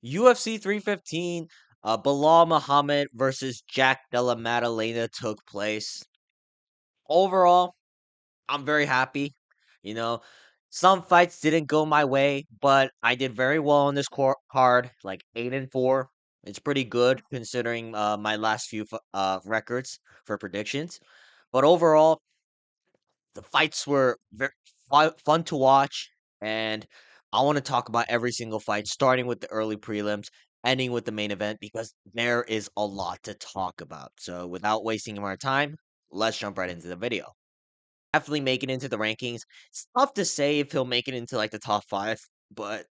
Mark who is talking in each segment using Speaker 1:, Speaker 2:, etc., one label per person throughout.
Speaker 1: UFC 315, Belal Muhammad versus Jack Della Maddalena took place. Overall, I'm very happy. You know, some fights didn't go my way, but I did very well on this card, like 8-4. It's pretty good considering my last few records for predictions. But overall, the fights were very fun to watch, and I want to talk about every single fight, starting with the early prelims, ending with the main event, because there is a lot to talk about. So, without wasting more time, let's jump right into the video. Definitely make it into the rankings. It's tough to say if he'll make it into like the top five, but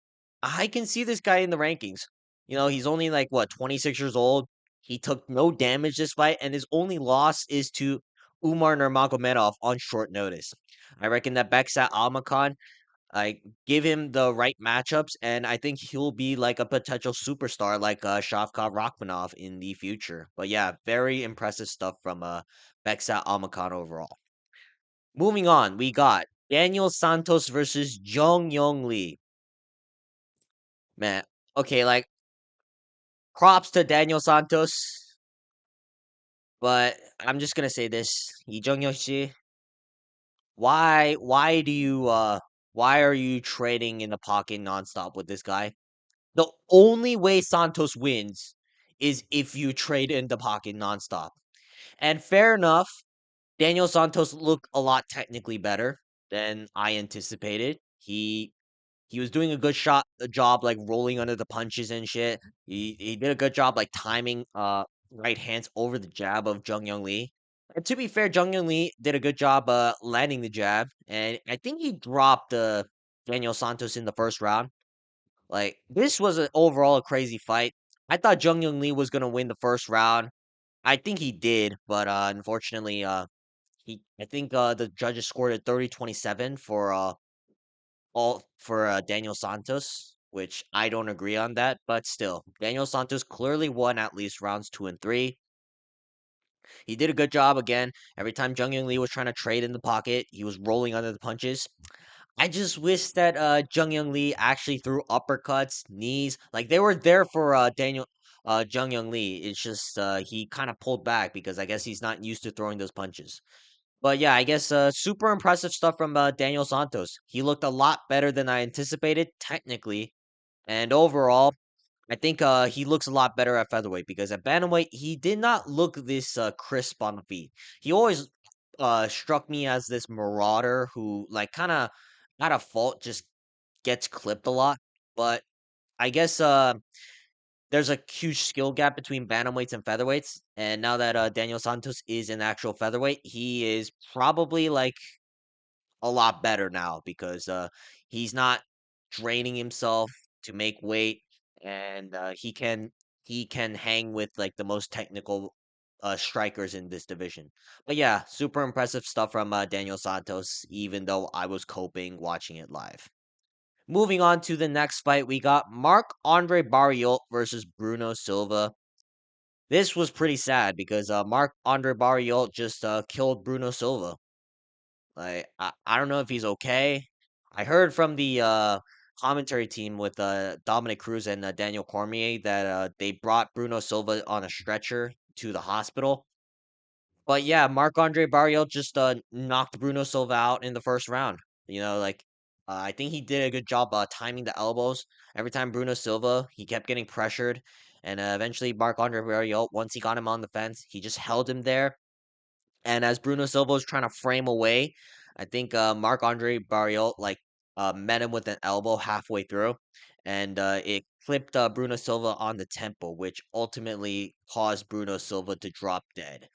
Speaker 1: I can see this guy in the rankings. He's only like what 26 years old. He took no damage this fight, and his only loss is to Umar Nurmagomedov on short notice. I reckon that Beksat Almakan, I give him the right matchups, and I think he'll be like a potential superstar like Shavkat Rakhmonov in the future. But yeah, very impressive stuff from Beksat Almakan overall. Moving on, we got Daniel Santos versus Jong Yong Lee. Man, okay, like props to Daniel Santos, but I'm just gonna say this: Jong Yong Lee, why are you trading in the pocket nonstop with this guy? The only way Santos wins is if you trade in the pocket nonstop. And fair enough, Daniel Santos looked a lot technically better than I anticipated. He was doing a job like rolling under the punches and shit. He did a good job like timing right hands over the jab of Jung Young Lee. And to be fair, Jung Young Lee did a good job landing the jab, and I think he dropped Daniel Santos in the first round. Like this was overall a crazy fight. I thought Jung Young Lee was gonna win the first round. I think he did, but unfortunately, he I think the judges scored a 30-27 for all for Daniel Santos, which I don't agree on that, but still, Daniel Santos clearly won at least rounds 2 and 3. He did a good job again. Every time Jung Young Lee was trying to trade in the pocket, he was rolling under the punches. I just wish that Jung Young Lee actually threw uppercuts, knees, like they were there for Daniel Jung Young Lee. It's just he kind of pulled back because I guess he's not used to throwing those punches. But yeah, I guess super impressive stuff from Daniel Santos. He looked a lot better than I anticipated technically, and overall, I think he looks a lot better at featherweight because at bantamweight he did not look this crisp on the feet. He always struck me as this marauder who like kind of out of fault just gets clipped a lot. But I guess there's a huge skill gap between bantamweights and featherweights, and now that Daniel Santos is an actual featherweight, he is probably like a lot better now because he's not draining himself to make weight, and he can hang with like the most technical strikers in this division. But yeah, super impressive stuff from Daniel Santos, even though I was coping watching it live. Moving on to the next fight, we got Marc Andre Barriault versus Bruno Silva. This was pretty sad because Marc Andre Barriault just killed Bruno Silva. Like I don't know if he's okay. I heard from the commentary team with Dominic Cruz and Daniel Cormier that they brought Bruno Silva on a stretcher to the hospital. But yeah, Marc Andre Barrios just knocked Bruno Silva out in the first round. Like I think he did a good job timing the elbows. Every time Bruno Silva, he kept getting pressured, and eventually Marc Andre Barrios, once he got him on the fence, he just held him there, and as Bruno Silva was trying to frame away, I think Marc Andre Barrios like met him with an elbow halfway through, and it clipped Bruno Silva on the temple, which ultimately caused Bruno Silva to drop dead.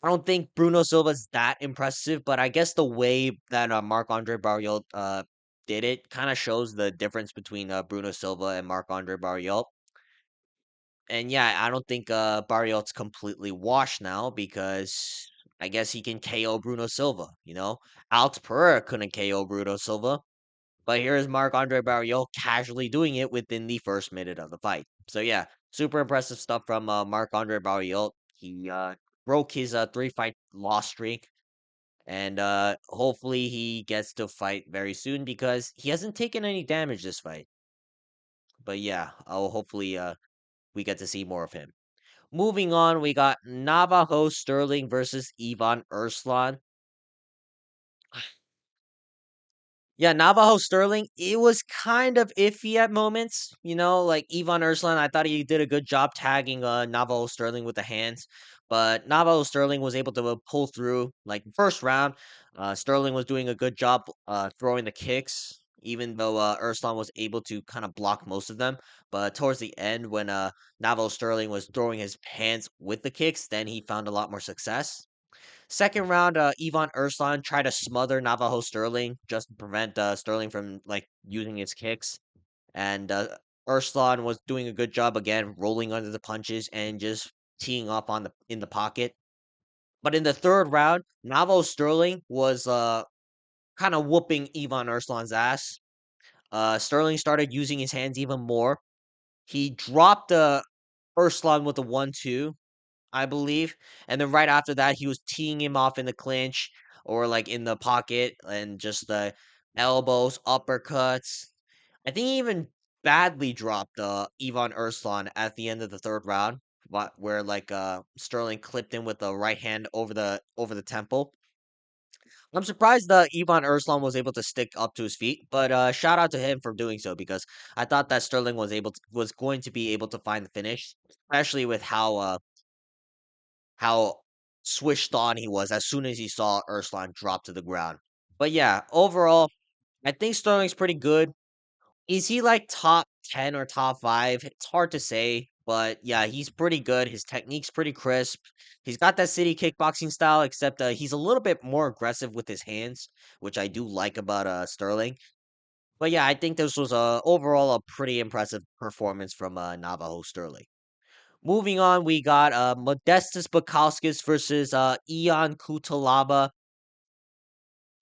Speaker 1: I don't think Bruno Silva's that impressive, but I guess the way that Marc Andre Barrios did it kind of shows the difference between Bruno Silva and Marc Andre Barrios. And yeah, I don't think Barrios completely washed now because I guess he can KO Bruno Silva. Alex Pereira couldn't KO Bruno Silva, but here's Marc Andre Barrios casually doing it within the first minute of the fight. So yeah, super impressive stuff from Marc Andre Barrios. He broke his 3 fight loss streak, and hopefully he gets to fight very soon because he hasn't taken any damage this fight. But yeah, hopefully we get to see more of him. Moving on, we got Navajo Sterling versus Ivan Urslan. Yeah, Navajo Sterling, it was kind of iffy at moments. Like Ivan Urslan, I thought he did a good job tagging Navajo Sterling with the hands, but Navajo Sterling was able to pull through. Like first round, Sterling was doing a good job throwing the kicks, even though Urslan was able to kind of block most of them. But towards the end, when Navajo Sterling was throwing his hands with the kicks, then he found a lot more success. Second round, Ivan Urslan tried to smother Navajo Sterling just to prevent Sterling from like using his kicks, and Urslan was doing a good job again, rolling under the punches and just teeing up on the in the pocket. But in the third round, Navajo Sterling was kind of whooping Ivan Urslan's ass. Sterling started using his hands even more. He dropped Urslan with a 1-2, I believe. And then right after that, he was teeing him off in the clinch or like in the pocket and just the elbows, uppercuts. I think he even badly dropped Ivan Urslan at the end of the third round, but where like Sterling clipped him with the right hand over the temple. I'm surprised Ivan Urslan was able to stick up to his feet, but shout out to him for doing so because I thought that Sterling was going to be able to find the finish, especially with how switched on he was as soon as he saw Urslan drop to the ground. But yeah, overall, I think Sterling's pretty good. Is he like top 10 or top 5? It's hard to say, but yeah, he's pretty good. His technique's pretty crisp. He's got that city kickboxing style, except he's a little bit more aggressive with his hands, which I do like about Sterling. But yeah, I think this was overall a pretty impressive performance from Navajo Sterling. Moving on, we got Modestas Bukauskas versus Ion Kutalaba.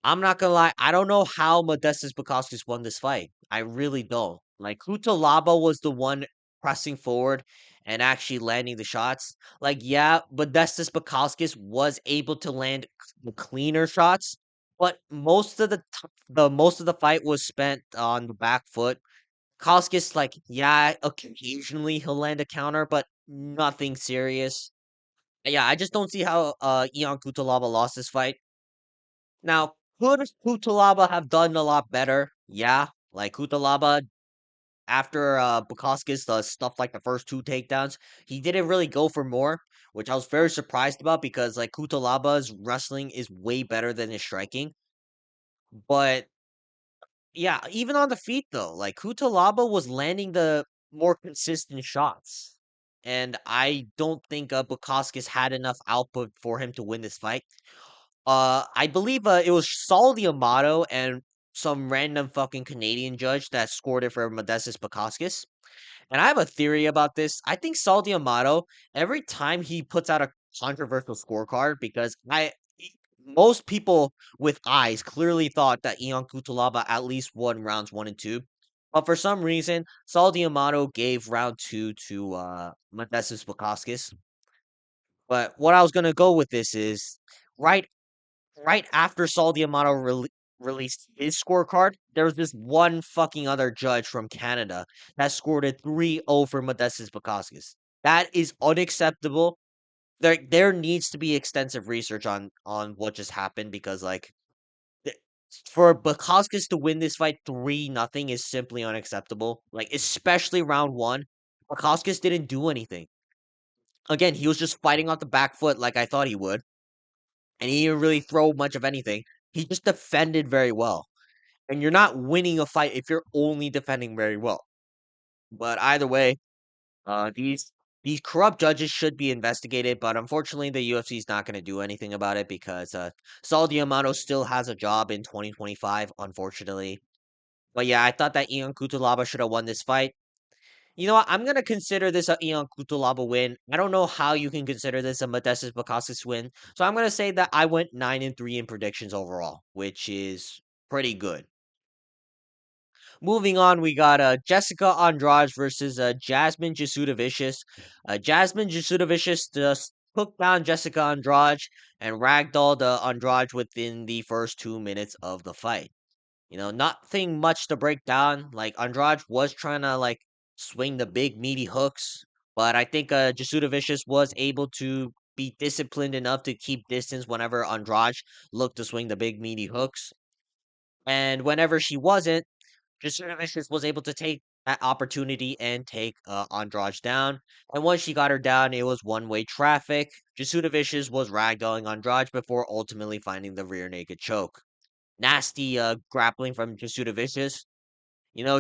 Speaker 1: I'm not gonna lie, I don't know how Modestas Bukauskas won this fight. I really don't. Like Kutalaba was the one pressing forward and actually landing the shots. Like, yeah, Modestas Bukauskas was able to land the cleaner shots, but most of the fight was spent on the back foot. Koskis, like, yeah, occasionally he'll land a counter, but nothing serious. Yeah, I just don't see how Ion Kutalaba lost this fight. Now, could Kutalaba have done a lot better? Yeah, like Kutalaba after Bukauskas does stuff like the first two takedowns, he didn't really go for more, which I was very surprised about because like Kutalaba's wrestling is way better than his striking. But yeah, even on the feet though, like Kutalaba was landing the more consistent shots. And I don't think Bukauskas had enough output for him to win this fight. I believe it was Saul D'Amato and some random fucking Canadian judge that scored it for Modestas Bukauskas. And I have a theory about this. I think Saul D'Amato, every time he puts out a controversial scorecard, because most people with eyes clearly thought that Ion Kutalaba at least won rounds 1 and 2. But for some reason, Saul D'Amato gave round 2 to Modestas Bukauskas. But what I was gonna go with this is right right after Saul D'Amato released his scorecard, there was this one fucking other judge from Canada that scored a 3-0 for Modestas Bukauskas. That is unacceptable. There needs to be extensive research on what just happened because like th- for Bukauskas to win this fight 3-0 is simply unacceptable. Like especially round 1, Bukauskas didn't do anything. Again, he was just fighting off the back foot like I thought he would, and he didn't really throw much of anything. He just defended very well. And you're not winning a fight if you're only defending very well. But either way, these corrupt judges should be investigated, but unfortunately the UFC is not going to do anything about it because Saul Diamano still has a job in 2025, unfortunately. But yeah, I thought that Ion Cutelaba should have won this fight. You know what? I'm gonna consider this a Ion Cutelaba win. I don't know how you can consider this a Modestas Bukauskas win, so I'm gonna say that I went 9-3 in predictions overall, which is pretty good. Moving on, we got Jessica Andrade versus Jasmine Jasudavicius. Jasmine Jasudavicius just took down Jessica Andrade and ragdolled Andrade within the first 2 minutes of the fight. Nothing much to break down. Like Andrade was trying to like swing the big meaty hooks. But I think Jasuda Vicious was able to be disciplined enough to keep distance whenever Andrade looked to swing the big meaty hooks. And whenever she wasn't, Jasuda Vicious was able to take that opportunity and take Andrade down. And once she got her down, it was one-way traffic. Jasuda Vicious was ragdolling Andrade before ultimately finding the rear naked choke. Nasty grappling from Jasuda Vicious.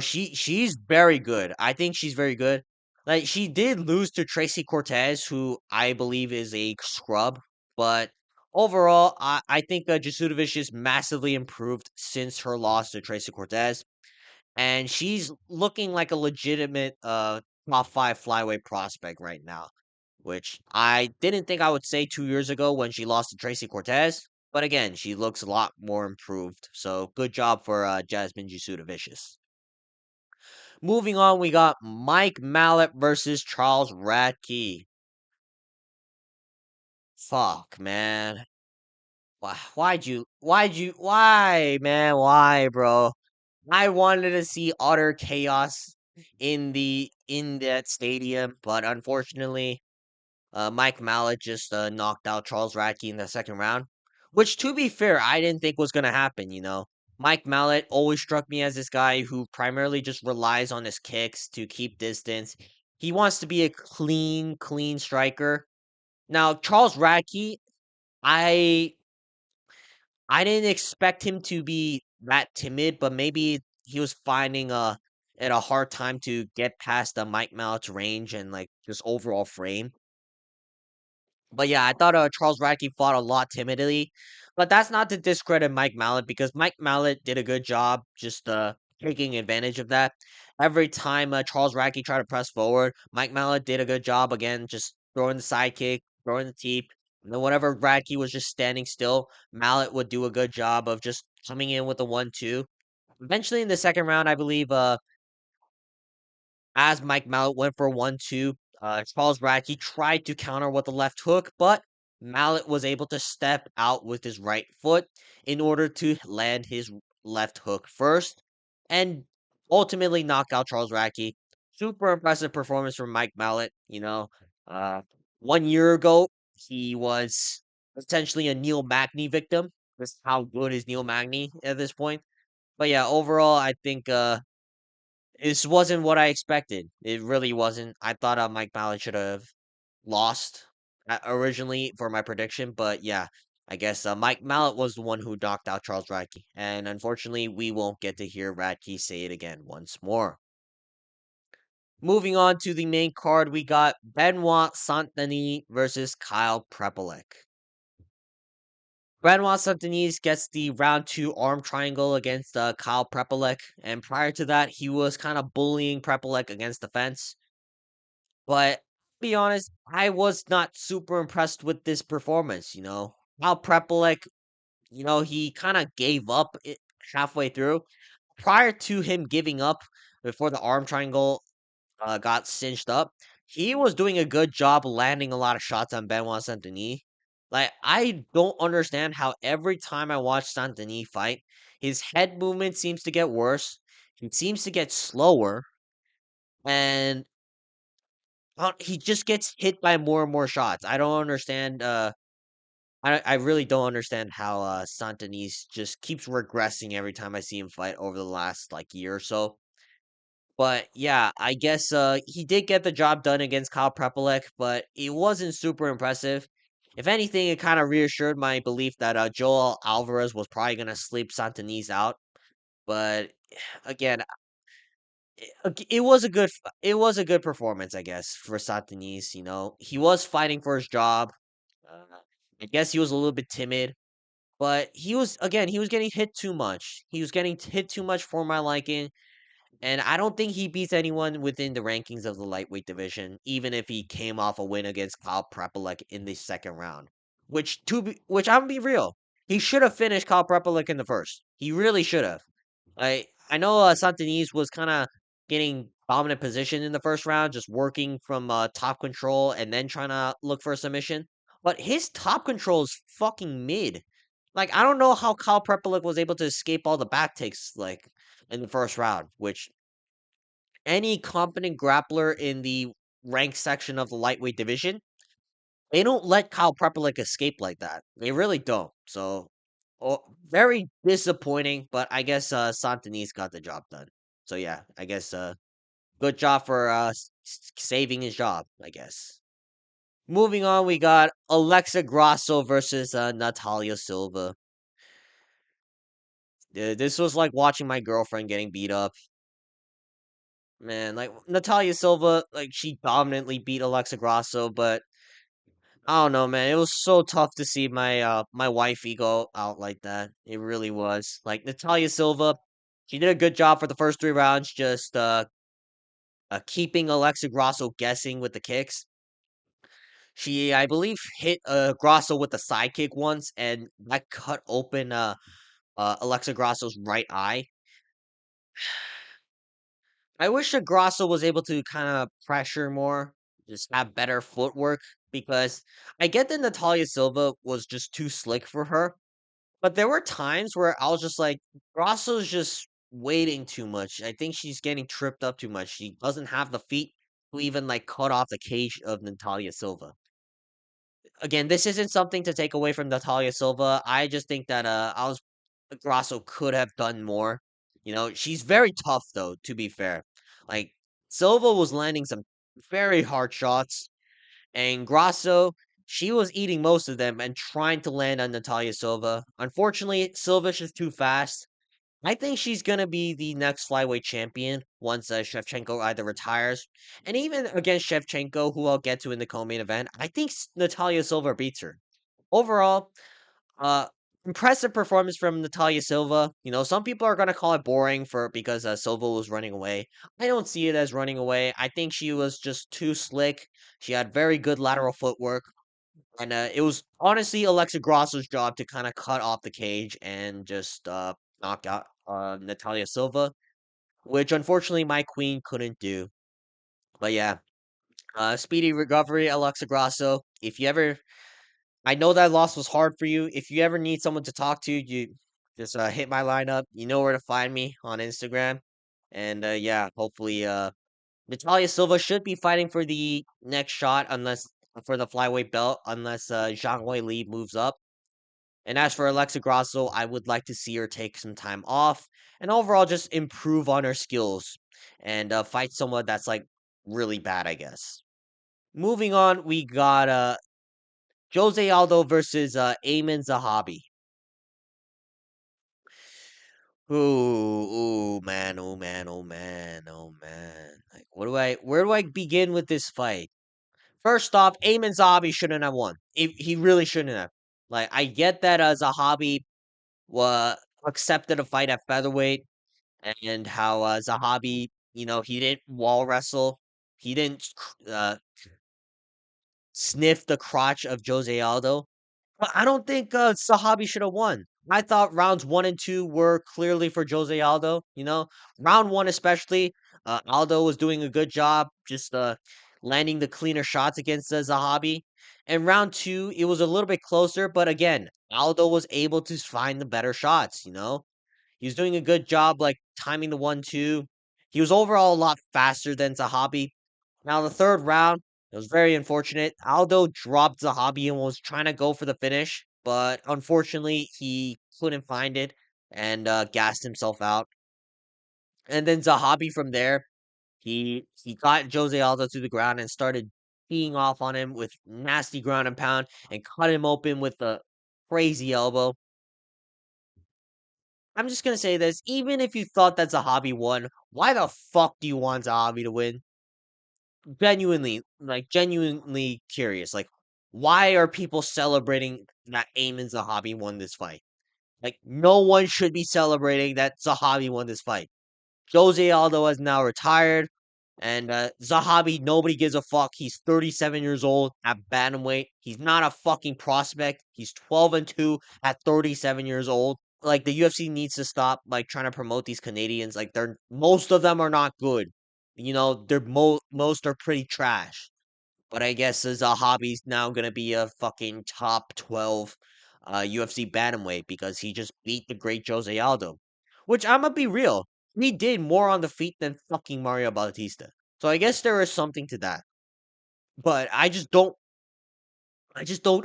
Speaker 1: She's very good. I think she's very good. Like she did lose to Tracy Cortez, who I believe is a scrub, but overall, I think Jasudovic is massively improved since her loss to Tracy Cortez, and she's looking like a legitimate top five flyweight prospect right now, which I didn't think I would say 2 years ago when she lost to Tracy Cortez. But again, she looks a lot more improved. So good job for Jasmine Jasudavicius. Moving on, we got Mike Mallet versus Charles Radke. Fuck, man. Why, man? Why, bro? I wanted to see utter chaos in that stadium, but unfortunately, Mike Mallet just knocked out Charles Radke in the second round, which, to be fair, I didn't think was gonna happen. Mike Mallet always struck me as this guy who primarily just relies on his kicks to keep distance. He wants to be a clean striker. Now, Charles Radke, I I didn't expect him to be that timid, but maybe he was finding it a hard time to get past the Mike Mallett's range and like just overall frame. But yeah, I thought Charles Radke fought a lot timidly, but that's not to discredit Mike Mallet because Mike Mallet did a good job just taking advantage of that. Every time Charles Radke tried to press forward, Mike Mallet did a good job again, just throwing the sidekick, throwing the teep. And then whenever Radke was just standing still, Mallet would do a good job of just coming in with a 1-2. Eventually, in the second round, I believe as Mike Mallet went for 1-2, Charles Radke tried to counter with a left hook, but Mallet was able to step out with his right foot in order to land his left hook first and ultimately knock out Charles Radke. Super impressive performance from Mike Mallet. Uh, 1 year ago, he was essentially a Neil Magny victim. That's how good is Neil Magny at this point. But yeah, overall, I think this wasn't what I expected. It really wasn't. I thought Mike Mallett should have lost originally for my prediction, but yeah, I guess Mike Mallett was the one who knocked out Charles Radke, and unfortunately, we won't get to hear Radke say it again once more. Moving on to the main card, we got Benoit Saint-Denis versus Kyle Prepolek. Benoit Saint-Denis gets the round two arm triangle against Kyle Prepolek, and prior to that, he was kind of bullying Prepolek against the fence. But be honest, I was not super impressed with this performance. How Prepolek, he kind of gave up halfway through. Prior to him giving up before the arm triangle got cinched up, he was doing a good job landing a lot of shots on Benoit Saint Denis. Like, I don't understand how every time I watch Saint Denis fight, his head movement seems to get worse. He seems to get slower. And he just gets hit by more and more shots. I don't understand. I really don't understand how Santanese just keeps regressing every time I see him fight over the last like year or so. But yeah, I guess he did get the job done against Kyle Prepolek, but it wasn't super impressive. If anything, it kind of reassured my belief that Joel Alvarez was probably gonna sleep Santanese out. But again, it was it was a good performance, I guess, for Satanis. He was fighting for his job. Uh, I guess he was a little bit timid, but he was getting hit too much. He was getting hit too much for my liking, and I don't think he beats anyone within the rankings of the lightweight division, even if he came off a win against Kyle Prepolek in the second round. Which I'm gonna be real, he should have finished Kyle Prepolek in the first. He really should have. I know Santanese was kind of getting dominant position in the first round, just working from top control and then trying to look for a submission. But his top control is fucking mid. Like, I don't know how Kyle Prepolek was able to escape all the back takes like in the first round, which any competent grappler in the rank section of the lightweight division, they don't let Kyle Prepelic escape like that. They really don't. So, very disappointing, but I guess Santanese got the job done. So yeah, I guess good job for saving his job, I guess. Moving on, we got Alexa Grasso versus Natalia Silva. This was like watching my girlfriend getting beat up. Man, like Natalia Silva, like she dominantly beat Alexa Grasso, but I don't know, man. It was so tough to see my wifey go out like that. It really was. Like Natalia Silva, she did a good job for the first 3 rounds, just keeping Alexa Grasso guessing with the kicks. She, I believe, hit Grasso with a side kick once, and that cut open Alexa Grasso's right eye. I wish that Grasso was able to kind of pressure more, just have better footwork, because I get that Natalia Silva was just too slick for her, but there were times where I was just like, Grasso's just waiting too much. I think she's getting tripped up too much. She doesn't have the feet to even like cut off the cage of Natalia Silva. Again, this isn't something to take away from Natalia Silva. I just think that I was Grasso could have done more. She's very tough though, to be fair. Like Silva was landing some very hard shots, and Grasso, she was eating most of them and trying to land on Natalia Silva. Unfortunately, Silva's just too fast. I think she's gonna be the next flyweight champion once Shevchenko either retires, and even against Shevchenko, who I'll get to in the co-main event. I think Natalia Silva beats her. Overall, uh, impressive performance from Natalia Silva. Some people are gonna call it boring for because Silva was running away. I don't see it as running away. I think she was just too slick. She had very good lateral footwork, and it was honestly Alexa Grasso's job to kind of cut off the cage and just knock out Natalia Silva, which unfortunately my queen couldn't do. But yeah, speedy recovery, Alexa Grasso. If you ever I know that loss was hard for you. If you ever need someone to talk to, you just hit my lineup. You know where to find me on Instagram. And yeah, hopefully Natalia Silva should be fighting for the next shot unless for the flyweight belt unless Zhang Wei Li moves up. And as for Alexa Grasso, I would like to see her take some time off and overall just improve on her skills and fight someone that's like really bad, I guess. Moving on, we got Jose Aldo versus Ayman Zahabi. Ooh, man, oh man, oh man, oh man. Like, where do I begin with this fight? First off, Ayman Zahabi shouldn't have won. He really shouldn't have. Like, I get that Zahabi accepted a fight at featherweight, and how Zahabi, he didn't wall wrestle. He didn't sniff the crotch of Jose Aldo. But I don't think Sahabi should have won. I thought rounds 1 and 2 were clearly for Jose Aldo. Round one especially, Aldo was doing a good job, just landing the cleaner shots against Zahabi. And round two, it was a little bit closer, but again, Aldo was able to find the better shots. He was doing a good job, like timing the 1-2. He was overall a lot faster than Zahabi. Now, the third round, it was very unfortunate. Aldo dropped Zahabi and was trying to go for the finish, but unfortunately, he couldn't find it and gassed himself out. And then Zahabi from there, he got Jose Aldo to the ground and started teeing off on him with nasty ground and pound and cut him open with a crazy elbow. I'm just gonna say this: even if you thought that Zahabi won, why the fuck do you want Zahabi to win? Genuinely curious. Like, why are people celebrating that Ayman Zahabi won this fight? Like, no one should be celebrating that Zahabi won this fight. Jose Aldo has now retired, and Zahabi, nobody gives a fuck. He's 37 years old at bantamweight. He's not a fucking prospect. He's 12-2 at 37 years old. Like, the UFC needs to stop like trying to promote these Canadians. Like, they're most of them are not good. They're most are pretty trash. But I guess Zahabi's now gonna be a fucking top 12 UFC bantamweight because he just beat the great Jose Aldo. Which I'm gonna be real. he did more on the feet than fucking Mario Bautista. So I guess there is something to that. But I just don't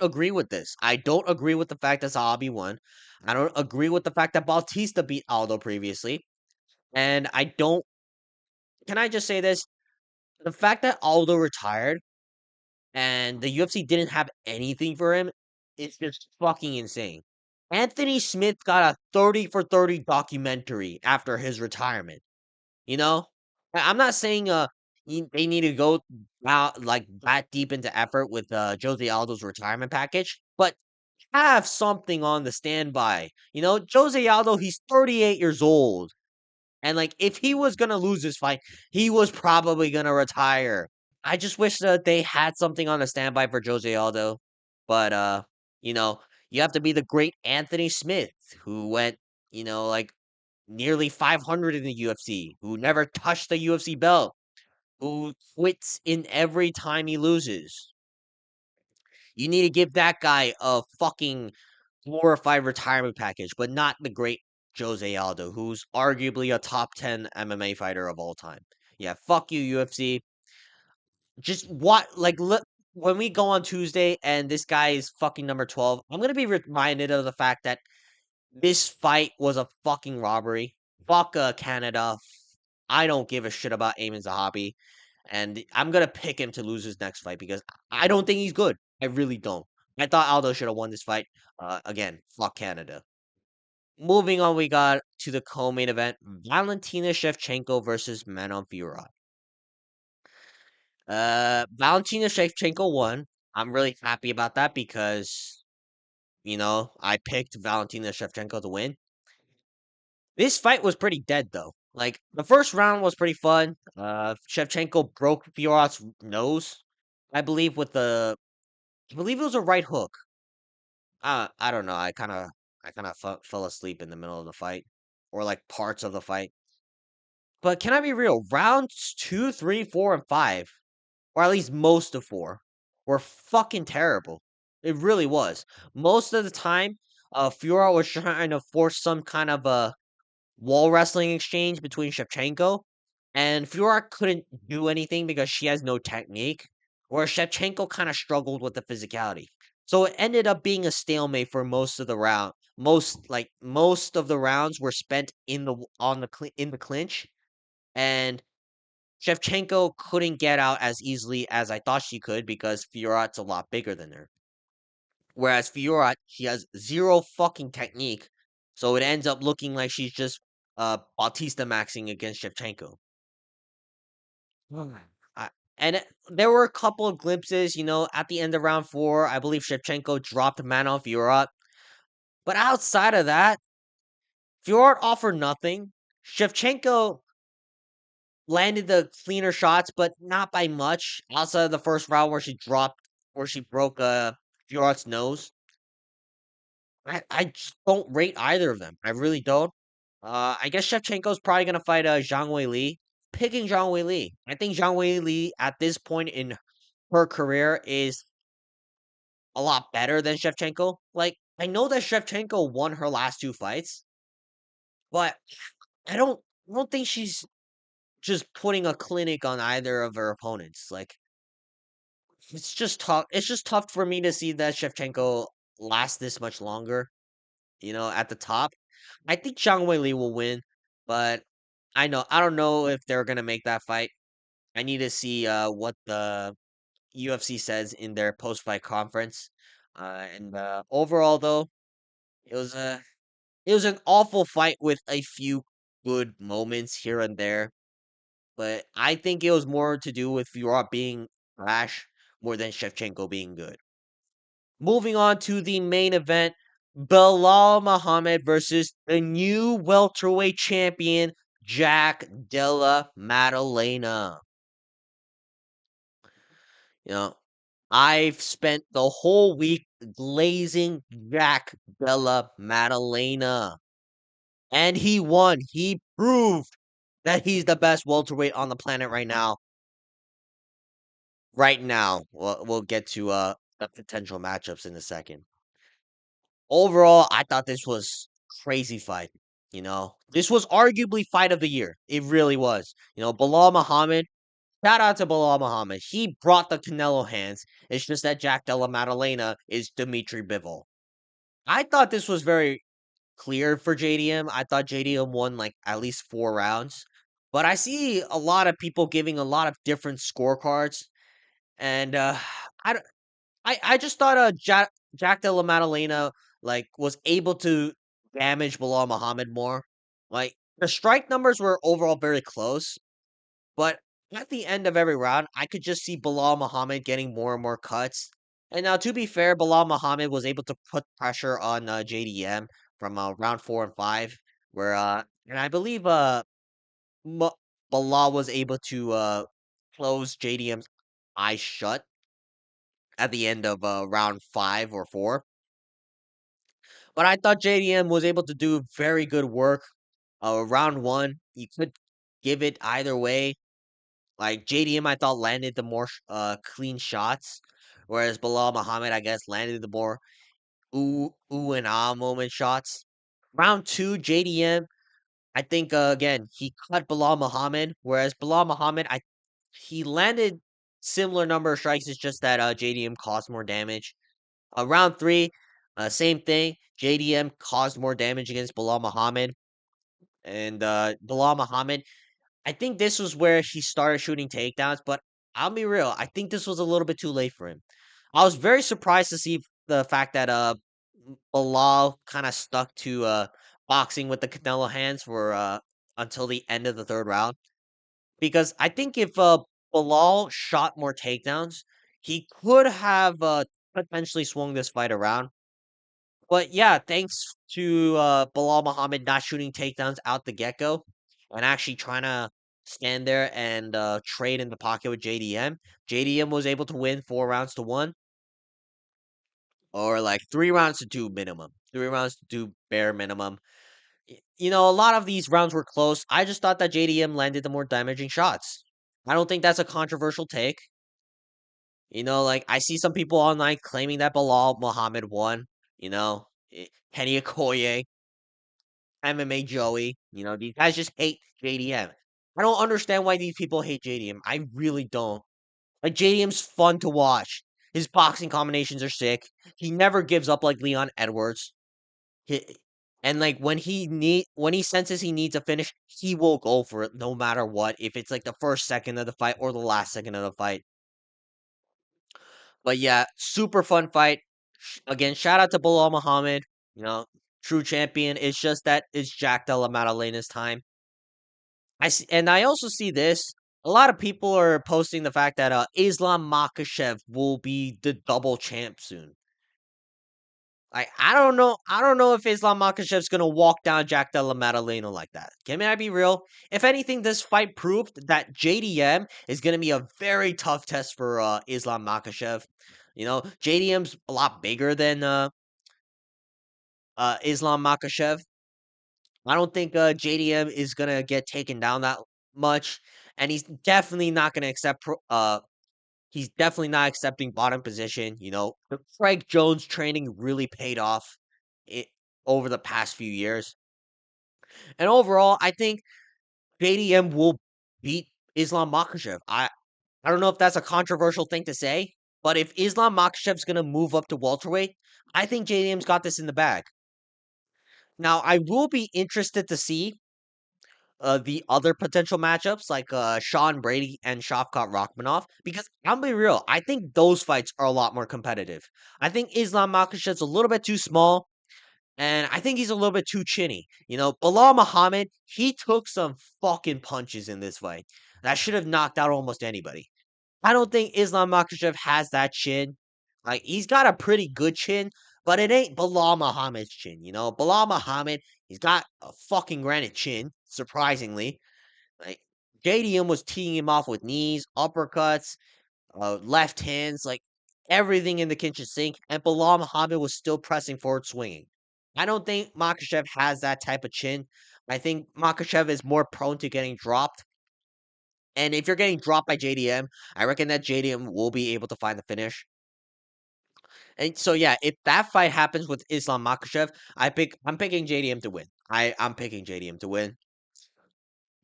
Speaker 1: agree with this. I don't agree with the fact that Zahabi won. I don't agree with the fact that Bautista beat Aldo previously. And I don't can I just say this? The fact that Aldo retired and the UFC didn't have anything for him is just fucking insane. Anthony Smith got a 30 for 30 documentary after his retirement. You know? I'm not saying they need to go out like that deep into effort with Jose Aldo's retirement package, but have something on the standby. Jose Aldo, he's 38 years old. And like if he was gonna lose this fight, he was probably gonna retire. I just wish that they had something on the standby for Jose Aldo. But you know, you have to be the great Anthony Smith, who went, like nearly 500 in the UFC, who never touched the UFC belt, who quits in every time he loses. You need to give that guy a fucking glorified retirement package, but not the great Jose Aldo, who's arguably a top 10 MMA fighter of all time. Yeah, fuck you, UFC. Just what, like, look, when we go on Tuesday and this guy is fucking number 12, I'm going to be reminded of the fact that this fight was a fucking robbery. Fuck Canada. I don't give a shit about Eamon Zahabi. And I'm going to pick him to lose his next fight because I don't think he's good. I really don't. I thought Aldo should have won this fight. Again, fuck Canada. Moving on, we got to the co-main event: Valentina Shevchenko versus Manon Fiorot. Valentina Shevchenko won. I'm really happy about that because I picked Valentina Shevchenko to win. This fight was pretty dead though. Like the first round was pretty fun. Shevchenko broke Fiorot's nose, I believe, I believe it was a right hook. I don't know. I kind of fell asleep in the middle of the fight, or like parts of the fight. But can I be real? Rounds two, three, four, and five, or at least most of four, were fucking terrible. It really was. Most of the time, Fiora was trying to force some kind of a wall wrestling exchange between Shevchenko, and Fiora couldn't do anything because she has no technique, where Shevchenko kind of struggled with the physicality. So it ended up being a stalemate for most of the round. Most of the rounds were spent in the clinch, and Shevchenko couldn't get out as easily as I thought she could because Fiorat's a lot bigger than her. Whereas Fiorat, she has zero fucking technique, so it ends up looking like she's just Bautista maxing against Shevchenko. I, there were a couple of glimpses, at the end of round four, I believe Shevchenko dropped Manon Fiorat. But outside of that, Fiorat offered nothing. Shevchenko landed the cleaner shots, but not by much. Outside of the first round where she broke Fiorat's nose. I just don't rate either of them. I really don't. I guess Shevchenko's probably gonna fight Zhang Wei Li. Picking Zhang Wei Li. I think Zhang Wei Li at this point in her career is a lot better than Shevchenko. Like, I know that Shevchenko won her last two fights, but I don't think she's just putting a clinic on either of her opponents. Like, it's just tough. It's just tough for me to see that Shevchenko lasts this much longer, at the top. I think Zhang Weili will win, but I don't know if they're gonna make that fight. I need to see what the UFC says in their post fight conference. And overall though, it was a it was an awful fight with a few good moments here and there. But I think it was more to do with Fiorot being trash more than Shevchenko being good. Moving on to the main event, Belal Muhammad versus the new welterweight champion, Jack Della Maddalena. You know, I've spent the whole week glazing Jack Della Maddalena. And he won. He proved that he's the best welterweight on the planet right now. Right now. We'll get to the potential matchups in a second. Overall, I thought this was crazy fight. This was arguably fight of the year. It really was. Belal Muhammad. Shout out to Belal Muhammad. He brought the Canelo hands. It's just that Jack Della Maddalena is Dimitri Bivol. I thought this was very clear for JDM. I thought JDM won like at least 4 rounds. But I see a lot of people giving a lot of different scorecards. And I, d- I just thought Jack Della Maddalena was able to damage Belal Muhammad more. Like the strike numbers were overall very close, but at the end of every round, I could just see Belal Muhammad getting more and more cuts. And now, to be fair, Belal Muhammad was able to put pressure on JDM from round 4 and 5, where and I believe M- Belal was able to close JDM's eyes shut at the end of round 5 or 4. But I thought JDM was able to do very good work. Round one, you could give it either way. Like JDM, I thought landed the more clean shots, whereas Bilal Muhammad, I guess, landed the more ooh and ah moment shots. Round two, JDM, I think again he cut Bilal Muhammad, whereas Bilal Muhammad, he landed similar number of strikes. It's just that JDM caused more damage. Round three, same thing. JDM caused more damage against Bilal Muhammad, and Bilal Muhammad, I think this was where he started shooting takedowns, but I'll be real. I think this was a little bit too late for him. I was very surprised to see the fact that Bilal kind of stuck to boxing with the Canelo hands for until the end of the third round, because I think if Bilal shot more takedowns, he could have potentially swung this fight around. But yeah, thanks to Bilal Muhammad not shooting takedowns out the get go and actually trying to stand there and trade in the pocket with JDM. JDM was able to win 4 rounds to 1, or like 3 rounds to 2 minimum. 3 rounds to 2 bare minimum. A lot of these rounds were close. I just thought that JDM landed the more damaging shots. I don't think that's a controversial take. Like I see some people online claiming that Bilal Muhammad won. Kenny Okoye, MMA Joey. These guys just hate JDM. I don't understand why these people hate JDM. I really don't. Like JDM's fun to watch. His boxing combinations are sick. He never gives up like Leon Edwards. He, and like when he senses he needs a finish, he will go for it no matter what. If it's like the first second of the fight or the last second of the fight. But yeah, super fun fight. Again, shout out to Bilal Muhammad. You know, true champion. It's just that it's Jack Della Maddalena's time. And I also see this. A lot of people are posting the fact that Islam Makhachev will be the double champ soon. I don't know. I don't know if Islam Makhachev's gonna walk down Jack Della Maddalena like that. Can I be real? If anything, this fight proved that JDM is gonna be a very tough test for Islam Makhachev. JDM's a lot bigger than Islam Makhachev. I don't think JDM is gonna get taken down that much, and he's definitely not gonna accept. He's definitely not accepting bottom position. The Craig Jones training really paid off it over the past few years, and overall, I think JDM will beat Islam Makhachev. I don't know if that's a controversial thing to say, but if Islam Makhachev's gonna move up to welterweight, I think JDM's got this in the bag. Now, I will be interested to see the other potential matchups like Sean Brady and Shavkat Rakhmonov, because I'll be real, I think those fights are a lot more competitive. I think Islam Makhachev's a little bit too small, and I think he's a little bit too chinny. Bilal Muhammad, he took some fucking punches in this fight that should have knocked out almost anybody. I don't think Islam Makhachev has that chin. Like he's got a pretty good chin, but it ain't Bilal Muhammad's chin. Bilal Muhammad, he's got a fucking granite chin. Surprisingly, like JDM was teeing him off with knees, uppercuts, left hands, like everything in the kitchen sink, and Bilal Muhammad was still pressing forward, swinging. I don't think Makhachev has that type of chin. I think Makhachev is more prone to getting dropped, and if you're getting dropped by JDM, I reckon that JDM will be able to find the finish. And so yeah, if that fight happens with Islam Makhachev, I'm picking JDM to win. I'm picking JDM to win.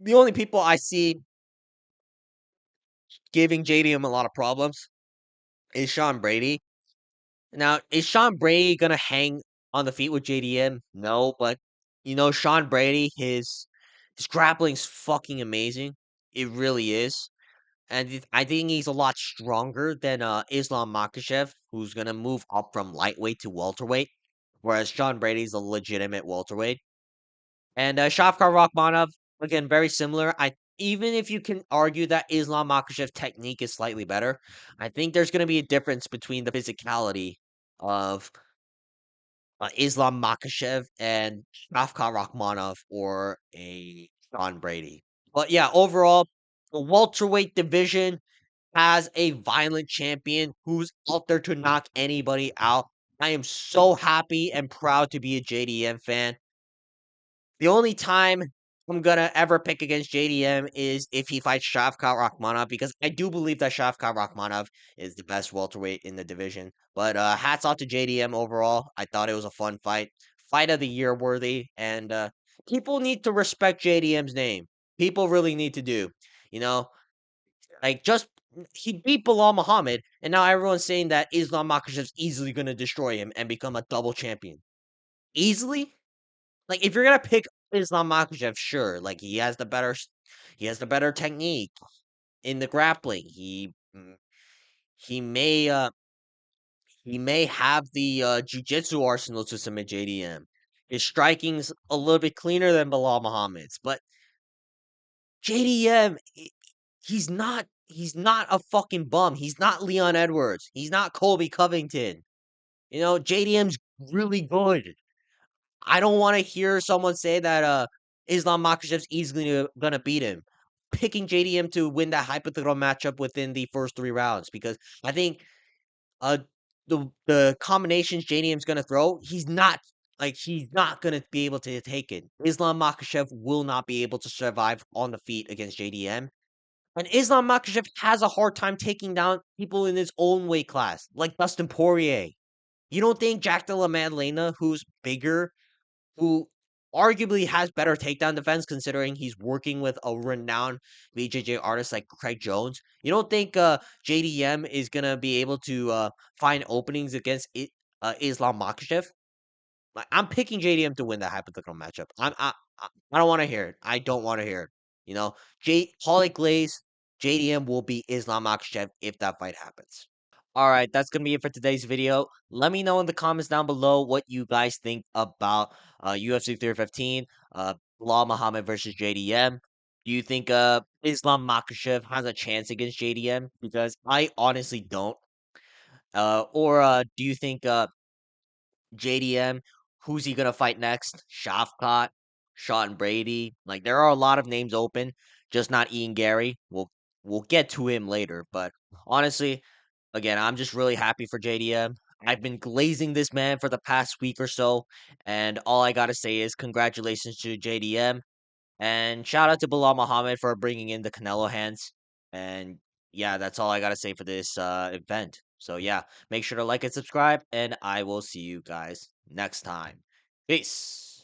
Speaker 1: The only people I see giving JDM a lot of problems is Sean Brady. Now, is Sean Brady gonna hang on the feet with JDM? No, but Sean Brady, his grappling's fucking amazing. It really is. And I think he's a lot stronger than Islam Makhachev, who's gonna move up from lightweight to welterweight, whereas Sean Brady's a legitimate welterweight. And Shavkat Rakhmonov, again, very similar. I Even if you can argue that Islam Makhachev's technique is slightly better, I think there's gonna be a difference between the physicality of Islam Makhachev and Shavkat Rakhmonov or a Sean Brady. But yeah, overall, the welterweight division has a violent champion who's out there to knock anybody out. I am so happy and proud to be a JDM fan. The only time I'm gonna ever pick against JDM is if he fights Shavkat Rakhmonov because I do believe that Shavkat Rakhmonov is the best welterweight in the division. But hats off to JDM overall. I thought it was a fun fight, fight of the year worthy, and people need to respect JDM's name. People really need to do. You know, like just he beat Belal Muhammad, and now everyone's saying that Islam Makhachev's easily gonna destroy him and become a double champion. Easily? Like, if you're gonna pick Islam Makhachev, sure, like, he has the better technique in the grappling. He may, he may have the, jiu-jitsu arsenal to submit JDM. His striking's a little bit cleaner than Bilal Muhammad's, but JDM, he's not a fucking bum. He's not Leon Edwards. He's not Colby Covington. JDM's really good. I don't want to hear someone say that Islam Makhachev's easily gonna beat him. Picking JDM to win that hypothetical matchup within the first 3 rounds because I think uh the combinations JDM's gonna throw, he's not gonna be able to take it. Islam Makhachev will not be able to survive on the feet against JDM. And Islam Makhachev has a hard time taking down people in his own weight class, like Dustin Poirier. You don't think Jack Della Maddalena, who's bigger, who arguably has better takedown defense considering he's working with a renowned BJJ artist like Craig Jones. You don't think JDM is gonna be able to find openings against Islam Makhachev? Like, I'm picking JDM to win that hypothetical matchup. I don't want to hear it. I don't want to hear it. Holly Glaze, JDM will beat Islam Makhachev if that fight happens. All right, that's gonna be it for today's video. Let me know in the comments down below what you guys think about UFC 315, Belal Muhammad versus JDM. Do you think Islam Makhachev has a chance against JDM? Because I honestly don't. Or do you think JDM, who's he gonna fight next? Shafkat, Sean Brady. Like there are a lot of names open, just not Ian Gary. We'll get to him later, but honestly, again, I'm just really happy for JDM. I've been glazing this man for the past week or so, and all I gotta say is congratulations to JDM, and shout out to Bilal Muhammad for bringing in the Canelo hands. And yeah, that's all I gotta say for this event. So yeah, make sure to like and subscribe, and I will see you guys next time. Peace.